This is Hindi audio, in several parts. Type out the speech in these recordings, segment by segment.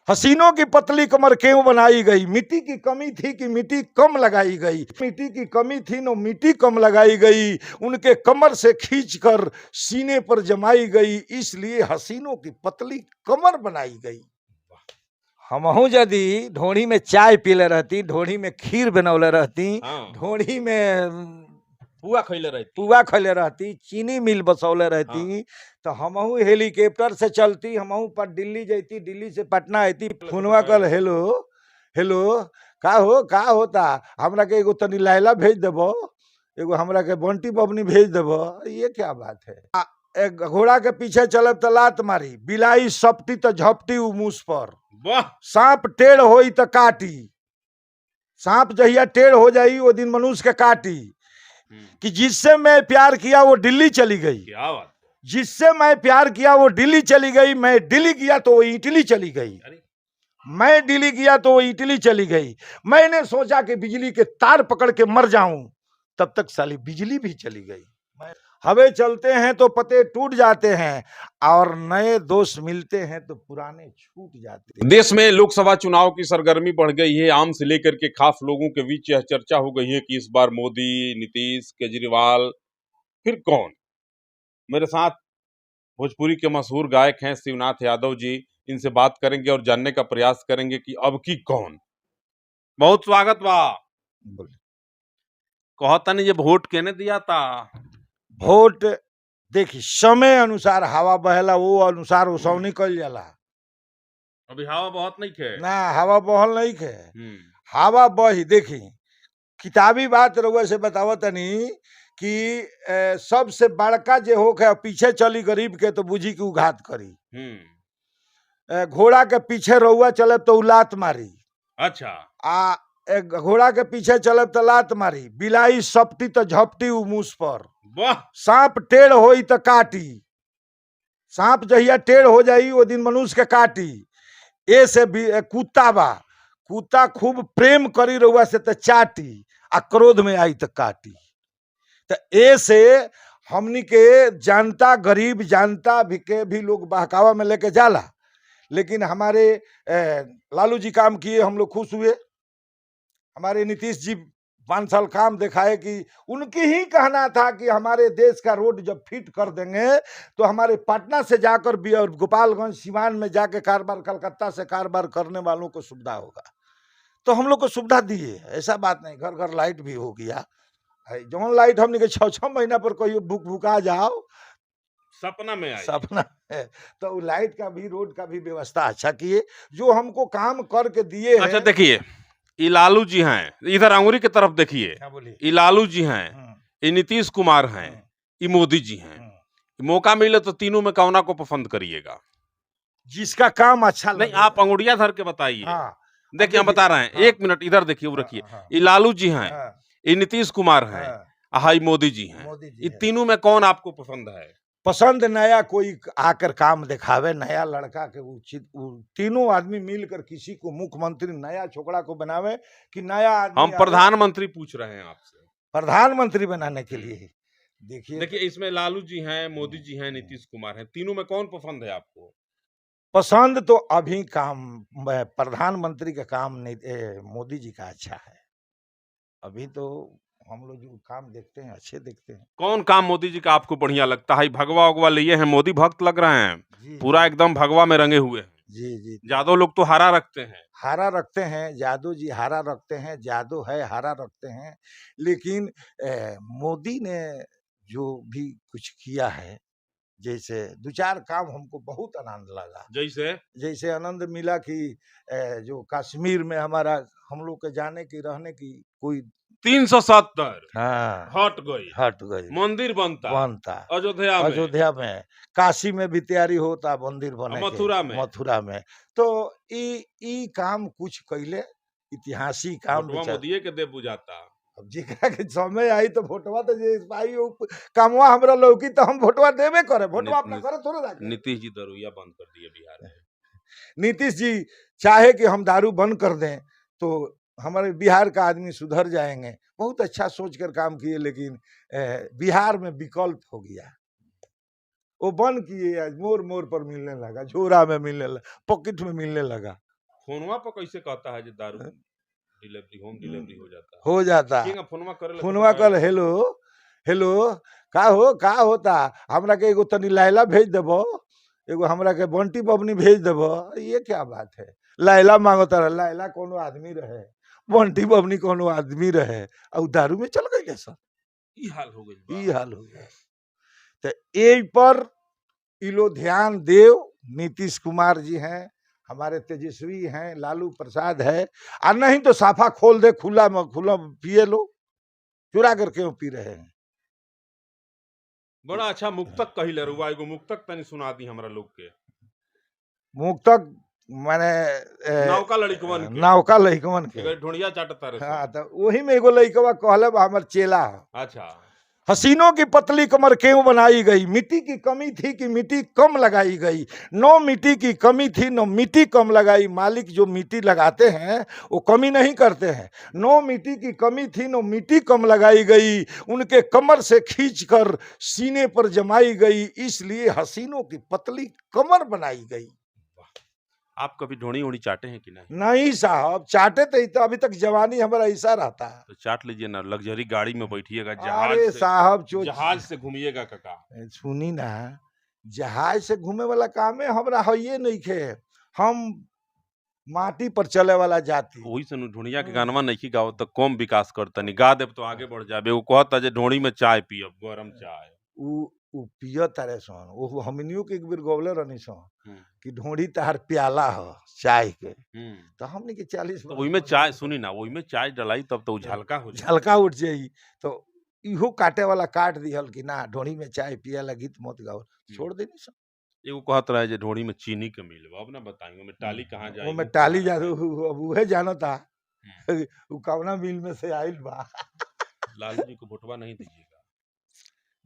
हसीनों की पतली कमर क्यों बनाई गई, मिट्टी की कमी थी कि मिट्टी कम लगाई गई, मिट्टी की कमी थी नो मिट्टी कम लगाई गई, उनके कमर से खींचकर सीने पर जमाई गई, इसलिए हसीनों की पतली कमर बनाई गई। हमहू यदि ढोड़ी में चाय पीले रहती, ढोड़ी में खीर बनौले रहती, हाँ। ढोड़ी में पुआ खैले रहती, चीनी मिल बसौले रहती, हाँ। तो हमहू हेलीकॉप्टर से चलती, हमहू पर दिल्ली जैती, दिल्ली से पटना आती, फोनवा कल हेलो हेलो का होता, हमरा के एगो तनी लैला भेज देबो, एगो हमरा के बंटी बबनी भेज देबो, ये क्या बात है। एक घोड़ा के पीछे चलब तो लात मारी, बिलाई सपटी तो झपटी उ मुस पर, वाह। सांप टेढ़ होई तो काटी, सांप जहिया टेढ़ हो जाई वो दिन मनुष्य के काटी, कि जिससे मैं प्यार किया वो दिल्ली चली गई, क्या बात, जिससे मैं प्यार किया वो दिल्ली चली गई, मैं दिल्ली गया तो वो इटली चली गई, मैं दिल्ली गया तो वो इटली चली गई, मैंने सोचा कि बिजली के तार पकड़ के मर जाऊं, तब तक साली बिजली भी चली गई। हवे चलते हैं तो पते टूट जाते हैं, और नए दोस्त मिलते हैं तो पुराने छूट जाते हैं। देश में लोकसभा चुनाव की सरगर्मी बढ़ गई है। आम से लेकर के खास लोगों के बीच यह चर्चा हो गई है कि इस बार मोदी, नीतीश, केजरीवाल, फिर कौन। मेरे साथ भोजपुरी के मशहूर गायक हैं शिवनाथ यादव जी, इनसे बात करेंगे और जानने का प्रयास करेंगे कि अब की कौन। बहुत स्वागत बा। कहता नहीं, जब वोट केने दिया था, वोट देखी समय अनुसार हवा बहेला, वो अनुसार ओसवनी कल जाला। अभी हवा बहुत नहीं खे ना हवा बहल नहीं खे, हवा बही। देखी किताबी बात रउआ से बतावा तनी कि सबसे बड़का जे होके पीछे चली गरीब के तो बुझी कि उघात करी, घोड़ा के पीछे रउआ चले तो उ लात मारी। अच्छा। आ घोड़ा के पीछे चले तो लात मारी, बिलाई सपटी तो झपटी उ मुस पर, वाह। सांप टेढ़ होई तो काटी, सांप जहिया टेढ़ हो जाई वो दिन मनुष्य के काटी। ए से कुत्ता बा, कुत्ता खूब प्रेम करी रउआ से तो चाटी, आ क्रोध में आई तो काटी। तो ए से हमनी के जनता, गरीब जनता भी के भी लोग बहकावा में लेके जाला, लेकिन हमारे लालू जी काम किए, हम लोग खुश हुए। हमारे नीतीश जी 5 साल काम दिखाए कि उनकी ही कहना था कि हमारे देश का रोड जब फिट कर देंगे तो हमारे पटना से जाकर भी और गोपालगंज सिवान में जाके कारोबार, कलकत्ता से कारोबार करने वालों को सुविधा होगा। तो हम लोग को सुविधा दिए, ऐसा बात नहीं, घर घर लाइट भी हो गया। जौन लाइट हमने के 6-6 महीना पर कोई भूख भूखा जाओ, सपना में आई, सपना है। तो लाइट का भी, रोड का भी व्यवस्था अच्छा किए, जो हमको काम करके दिए। अच्छा देखिए, ये लालू जी हैं, इधर अंगूरी की तरफ देखिए, ये लालू जी हैं, ये नीतीश कुमार हैं, ये मोदी जी हैं। मौका मिले तो तीनों में कौना को पसंद करिएगा? जिसका काम अच्छा नहीं, आप अंगुड़िया धर के बताइए। देखिए हम बता रहे हैं, 1 मिनट इधर देखिए, वो रखिए। ये लालू जी हैं, ये नीतीश कुमार हैं, हाई मोदी जी हैं। ये तीनों में कौन आपको पसंद है? पसंद नया कोई आकर काम दिखावे, नया लड़का के उचित, तीनों आदमी मिलकर किसी को मुख्यमंत्री, नया छोकरा को बनावे, कि नया आदमी। हम प्रधानमंत्री पूछ रहे हैं आपसे, प्रधानमंत्री बनाने के लिए। देखिए इसमें लालू जी हैं, मोदी जी हैं, नीतीश कुमार हैं, तीनों में कौन पसंद है आपको? पसंद तो अभी काम प्रधानमंत्री का काम नहीं, मोदी जी का अच्छा है। अभी तो हम लोग जो काम देखते हैं अच्छे देखते हैं। कौन काम मोदी जी का आपको बढ़िया लगता है? भगवा उगवा लिए हैं, मोदी भक्त लग रहे हैं, पूरा एकदम भगवा में रंगे हुए हैं। जी जी। जादव लोग तो हरा रखते हैं, हरा रखते हैं, जादू जी हरा रखते हैं, जादू है हरा रखते हैं, लेकिन मोदी ने जो भी कुछ किया है, जैसे 2-4 काम हमको बहुत आनंद लगा। जैसे आनंद मिला कि जो कश्मीर में हमारा, हम लोग के जाने की, रहने की कोई 370 हाँ हट गई, मंदिर बनता अयोध्या में, काशी में भी तैयारी होता मंदिर बने, मथुरा में। तो ई काम कुछ कैले, ऐतिहासिक काम मोदी के दे बुझाता। अब जेकरा के समय आई तो वोटवा तो जे भाई कामवा हमरा लौकी तो हम वोटवा देबे करे, वोटवा अपना करे थोड़े रखे। नीतीश जी दारूया बंद कर दिए बिहार में। नीतीश जी चाहे कि हम दारू बंद कर दें तो हमारे बिहार का आदमी सुधर जाएंगे, बहुत अच्छा सोचकर काम किए, लेकिन बिहार में विकल्प हो गया, वो बंद किए, मोर मोर पर मिलने लगा, झोरा में मिलने लगा, पॉकेट में मिलने लगा। फोनवा पर कैसे कहता है जो दारू डिलीवरी होम डिलीवरी हो जाता है? हो जाता केंगा फोनवा करे ला तो फोनवा बतावे कल ला। हेलो हेलो का होता हमरा के एगो तनी लैला भेज देबो, एगो हमरा के बंटी बबनी भेज देबो। ये क्या बात है? लैला मांगता रहे, लैला कोनो आदमी रहे, बंटी बबनी कोनो आदमी रहे, और दारू में चल गई सर। ई हाल हो गइल बा। ई हाल हो गया। तो ए पर ई लोग ध्यान देव। नीतीश कुमार जी हैं, हमारे तेजस्वी हैं, लालू प्रसाद है, और नहीं तो साफा खोल दे, खुला खुला पिए लो, चुरा कर क्यों पी रहे हैं? बड़ा अच्छा मुक्तक कही ले रुआ, एगो मुक्तक तनी सुना दी हमरा लोग के। मुक्तक माने नौका लड़कवन के। नौका लइकवन के। एकर ढोंढिया चाटता रहे हाँ, सब। तो वही में एगो लइकवा कहले बा हमर चेला ह। अच्छा। हसीनों की पतली कमर क्यों बनाई गई? मिट्टी की कमी थी कि मिट्टी कम लगाई गई? नो मिट्टी की कमी थी, नो मिट्टी कम लगाई। मालिक जो मिट्टी लगाते हैं वो कमी नहीं करते हैं। नो मिट्टी की कमी थी, नो मिट्टी कम लगाई गई। उनके कमर से खींचकर सीने पर जमाई गई, इसलिए हसीनों की पतली कमर बनाई गई। आप कभी ढोणी उड़ी चाटे हैं कि नहीं? नहीं साहब, चाटे तो अभी तक जवानी हमारा ऐसा रहता है। तो चाट लीजिए ना, लग्जरी गाड़ी में बैठिएगा, अरे साहब जहाज से घूमिएगा काका। सुनी ना, जहाज से घूमे वाला काम है हमरा है नहीं खे। हम माटी पर चले वाला जाति। वही से ढोणिया के गानवा नहीं गाओ तो कम विकास करतनी, गा देब तो आगे बढ़ जाबे। वो कहता जे ढोणी में चाय पियब, गरम चाय। उ पिय तारे सन, वो हमनियो के एक बेर गौले रहनी सन कि ढोड़ी तार प्याला ह चाय के। तो हमने के 40 तो वही में चाय, सुनी ना, वही में चाय डलाई तब तो झलका हो जाए, झलका उठ जाई। तो इहो काटे वाला काट दिहल कि ना ढोड़ी में चाय पिया ला गीत मत गाओ, छोड़ देनी सन। एगो कहत रहे जे ढोणी में चीनी के मिल बा, अब ना बताएंगे में टाली कहाँ जाए। वो में टाली जादू अब उहे जानता उ कौना मिल में से आइल बा। लालू जी को वोटवा नहीं दीजिएगा।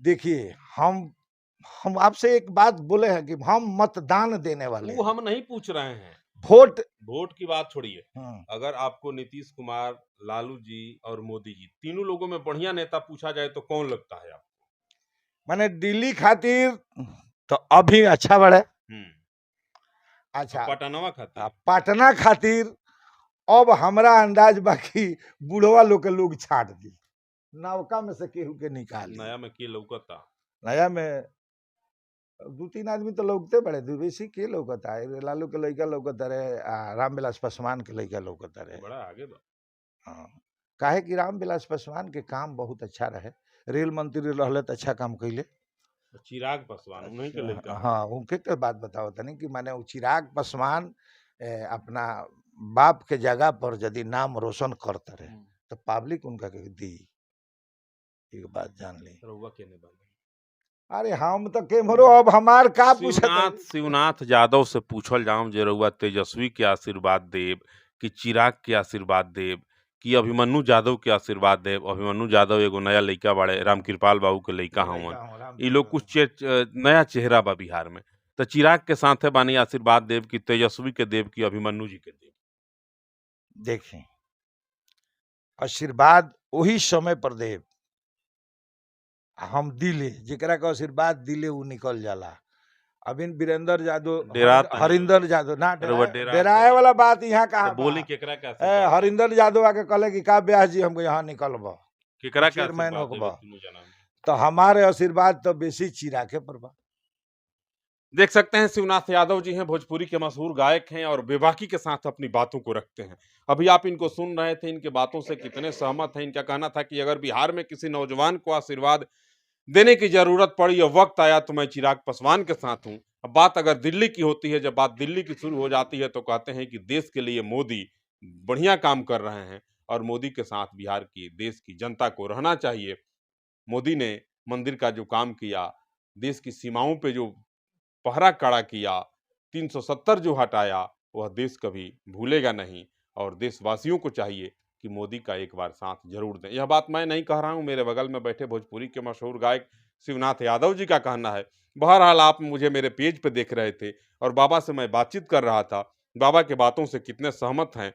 देखिए, हम आपसे एक बात बोले हैं कि हम मतदान देने वाले वो हम नहीं पूछ रहे हैं, वोट की बात छोड़िए। अगर आपको नीतीश कुमार, लालू जी और मोदी जी तीनों लोगों में बढ़िया नेता पूछा जाए तो कौन लगता है आपको? माने दिल्ली खातिर तो अभी अच्छा बढ़े। अच्छा, पटना खातिर अब हमरा अंदाज बाकी बुढ़वा लोग के लोग छाट दी, नौका में से केहू के निकाल। नया में के लौकता? नया में 2-3 आदमी तो लौकते बड़े, द्विवेशी के लौकता है। लालू के लड़का लौकता रहे, रामविलास पासवान के लड़का लौकता रहे। बड़ा आगे बा। हाँ, काहे कि रामविलास पासवान के काम बहुत अच्छा रहे, रेल मंत्री रहले तो अच्छा काम कैले। चिराग पासवान उन्हीं के लड़का। हाँ, उनके के बात बताओ तनी कि माने चिराग पासवान अपना बाप के जगह पर यदि नाम रोशन करता रहे तो पब्लिक उनका के दी। एक बात जान ली। अरे हम तो केमरो अब हमार का पूछत। शिवनाथ यादव से पूछल जाऊं जे रउआ तेजस्वी के आशीर्वाद देव कि चिराग के आशीर्वाद देव कि अभिमन्यु यादव के आशीर्वाद देव? अभिमन्यु यादव एगो नया लड़का बाड़े, रामकृपाल बाबू के लड़का हवन। ये लोग कुछ नया चेहरा बा बिहार में। तो चिराग के साथे बानी आशीर्वाद देव कि तेजस्वी के देव कि अभिमन्यु जी के देव? देखिए, आशीर्वाद वही समय पर देव हम दिले, जेकरा का आशीर्वाद दिले वो निकल जाला। अभी वीरेंद्र यादव, हरिंदर यादव ना डराए वाला बात यहाँ कहा बोली केकरा का? हरिंदर यादव आके कहले कि का ब्याह जी हमको यहाँ निकलबा, केकरा का चेयरमैन होगा। तो हमारे आशीर्वाद तो बेसी चिरागे पर बा। देख सकते हैं शिवनाथ यादव जी हैं, भोजपुरी के मशहूर गायक हैं और बेबाकी के साथ अपनी बातों को रखते हैं। अभी आप इनको सुन रहे थे, इनके बातों से कितने सहमत हैं। इनका कहना था कि अगर बिहार में किसी नौजवान को आशीर्वाद देने की जरूरत पड़ी या वक्त आया तो मैं चिराग पासवान के साथ हूं। अब बात अगर दिल्ली की होती है, जब बात दिल्ली की शुरू हो जाती है तो कहते हैं कि देश के लिए मोदी बढ़िया काम कर रहे हैं और मोदी के साथ बिहार की, देश की जनता को रहना चाहिए। मोदी ने मंदिर का जो काम किया, देश की सीमाओं पे जो पहरा कड़ा किया, 370 जो हटाया, वह देश कभी भूलेगा नहीं और देशवासियों को चाहिए कि मोदी का एक बार साथ जरूर दें। यह बात मैं नहीं कह रहा हूं, मेरे बगल में बैठे भोजपुरी के मशहूर गायक शिवनाथ यादव जी का कहना है। बहरहाल आप मुझे मेरे पेज पे देख रहे थे और बाबा से मैं बातचीत कर रहा था। बाबा के बातों से कितने सहमत हैं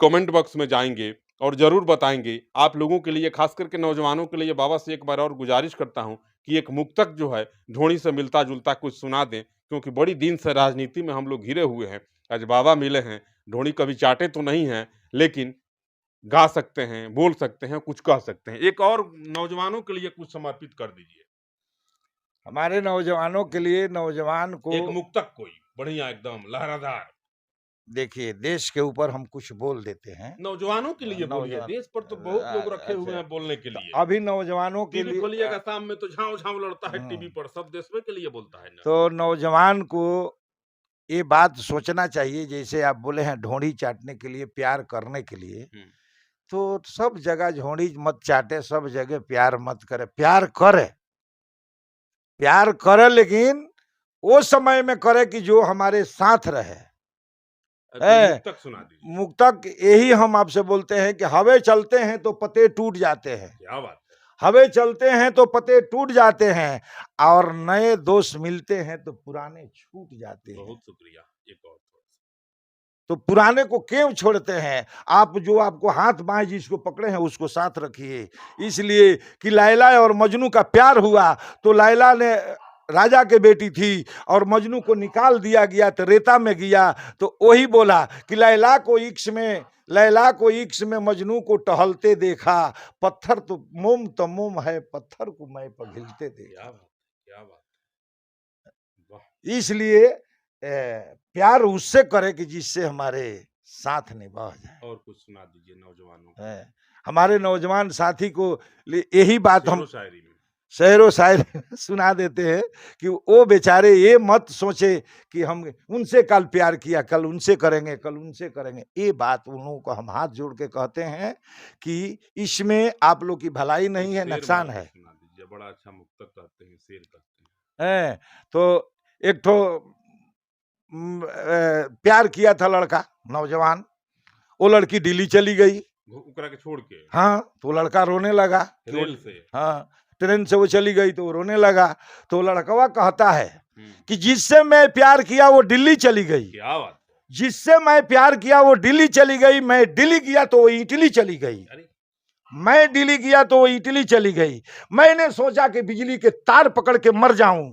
कमेंट बॉक्स में जाएंगे और जरूर बताएंगे। आप लोगों के लिए, खास करके नौजवानों के लिए बाबा से एक बार और गुजारिश करता हूं कि एक मुक्तक जो है ढोणी से मिलता जुलता कुछ सुना दें, क्योंकि बड़ी दिन से राजनीति में हम लोग घिरे हुए हैं आज बाबा मिले हैं, ढोणी कभी चाटे तो नहीं हैं, लेकिन गा सकते हैं, बोल सकते हैं, कुछ कह सकते हैं। एक और नौजवानों के लिए कुछ समर्पित कर दीजिए। हमारे नौजवानों के लिए, नौजवान को एक मुक्तक कोई बढ़िया एकदम लहरादार। देखिए, देश के ऊपर हम कुछ बोल देते हैं। नौजवानों के लिए बोलिए, नौजवान देश पर तो बहुत लोग रखे हुए अच्छा, हैं बोलने के तो लिए। अभी नौजवानों के टीवी लिए खोलिएगा शाम में तो झांव-झांव लड़ता है टीवी हम्म, पर, सब देशवे के लिए बोलता है ना। तो नौजवान को ये बात सोचना चाहिए, जैसे आप बोले हैं ढोंढी चाटने के लिए, प्यार करने के लिए, हुँ, तो सब जगह ढोंढी मत चाटे, सब जगह प्यार मत करे। प्यार करे लेकिन वो समय में करे कि जो हमारे साथ रहे। कोई है मुक्तक सुना दीजिए। मुक्तक यही हम आपसे बोलते हैं कि हवे चलते हैं तो पते टूट जाते हैं, क्या बात है! हवे चलते हैं तो पते टूट जाते हैं, और नए दोस्त मिलते हैं तो पुराने छूट जाते हैं। बहुत शुक्रिया। एक और थोड़ा-सा। तो पुराने को क्यों छोड़ते हैं? आप जो आपको हाथ बाएं जिसको पकड़े हैं उसको साथ रखिए। इसलिए कि लैला और मजनू का प्यार हुआ तो लैला ने राजा के बेटी थी और मजनू को निकाल दिया गया तो रेता में गया, तो वही बोला कि लैला को इश्क में मजनू को टहलते देखा, पत्थर तो मोम है, पत्थर को मैं पिघलते देखा। क्या बात है! क्या बात है! वाह! इसलिए प्यार उससे करे कि जिससे हमारे साथ निभा जाए। और कुछ सुना दीजिए नौजवानों को। है। हमारे नौजवान साथी को यही बात हम शेरो-शायरी में। शेरो शायरी सुना देते हैं कि वो बेचारे ये मत सोचे कि हम उनसे कल प्यार किया, कल उनसे करेंगे। ये बात उन लोगों को हम हाथ जोड़ के कहते हैं कि इसमें आप लोग की भलाई नहीं है, शेर नुकसान वाला है। सुना दीजिए, बड़ा अच्छा मुक्तक कहते हैं, शेर कहते हैं तो एक ठो प्यार किया था लड़का नौजवान, वो लड़की दिल्ली चली गई। हैं। ओकरा के छोड़ के हाँ, तो लड़का रोने लगा कि रेल से। हाँ, ट्रेन से वो चली गई तो वो रोने लगा। तो लड़कवा कहता है हुँ, कि जिससे मैं प्यार किया वो दिल्ली चली गई, क्या बात है! जिससे मैं प्यार किया वो दिल्ली चली गई, मैं दिल्ली गया तो वो इटली चली गई, अरे! मैं दिल्ली गया तो वो इटली चली गई। मैंने सोचा कि बिजली के तार पकड़ के मर जाऊं,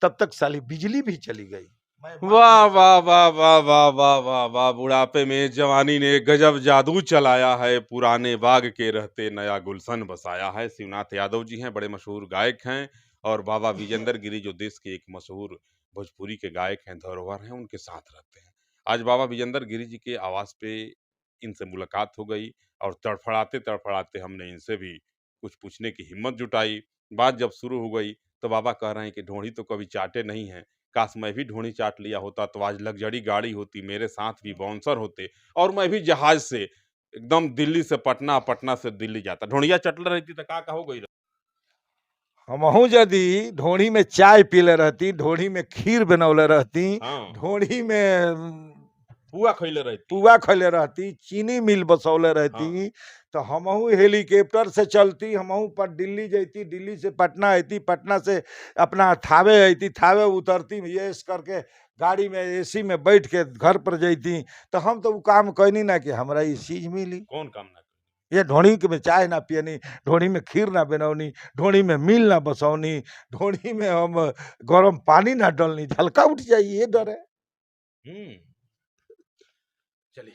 तब तक साली बिजली भी चली गई। वाह, वाह, वाह, वाह, वाह, वाह, वाह, वाह! बुढ़ापे में जवानी ने गजब जादू चलाया है, पुराने बाग के रहते नया गुलशन बसाया है। शिवनाथ यादव जी हैं, बड़े मशहूर गायक हैं और बाबा विजेंद्र गिरी जो देश के एक मशहूर भोजपुरी के गायक हैं, धरोहर हैं, उनके साथ रहते हैं। आज बाबा विजेंद्र गिरी जी के आवास पे इनसे मुलाकात हो गई और तड़फड़ाते-तड़फड़ाते हमने इनसे भी कुछ पूछने की हिम्मत जुटाई। बात जब शुरू हो गई, तो बाबा कह रहे हैं कि ढोंढ़ी तो कभी चाटे नहीं हैं, काश मैं भी ढोंढ़ी चाट लिया होता तो आज लग्जरी गाड़ी होती, मेरे साथ भी बाउंसर होते और मैं भी जहाज से एकदम दिल्ली से पटना, पटना से दिल्ली जाता। ढोंढ़िया चटले रहती तो का हो गई रह हमहू यदि ढोढ़ी में चाय पीले रहती, ढोढ़ी में खीर बनौले रहती, हाँ, ढोढ़ी में पुआ खइले रहती। पुआ खैले रहती, चीनी मिल बसौले हाँ, रहती, तो हमहू हेलीकॉप्टर से चलती, हमहू पर दिल्ली जैती, दिल्ली से पटना आती, पटना से अपना थावे आती, थावे उतरती, ये करके गाड़ी में एसी में बैठ के घर पर जैती। तो हम तो वो काम कैनी ना कि हमरा ये चीज मिली, कौन काम ना ये ढोड़ी के में चाय ना पियनी, ढोड़ी में खीर ना बनौनी, ढोड़ी में मिल ना बसौनी, ढोड़ी में हम गरम पानी ना डलनी, झलका उठ जाइए, ये डर है। हुँ, चलिए।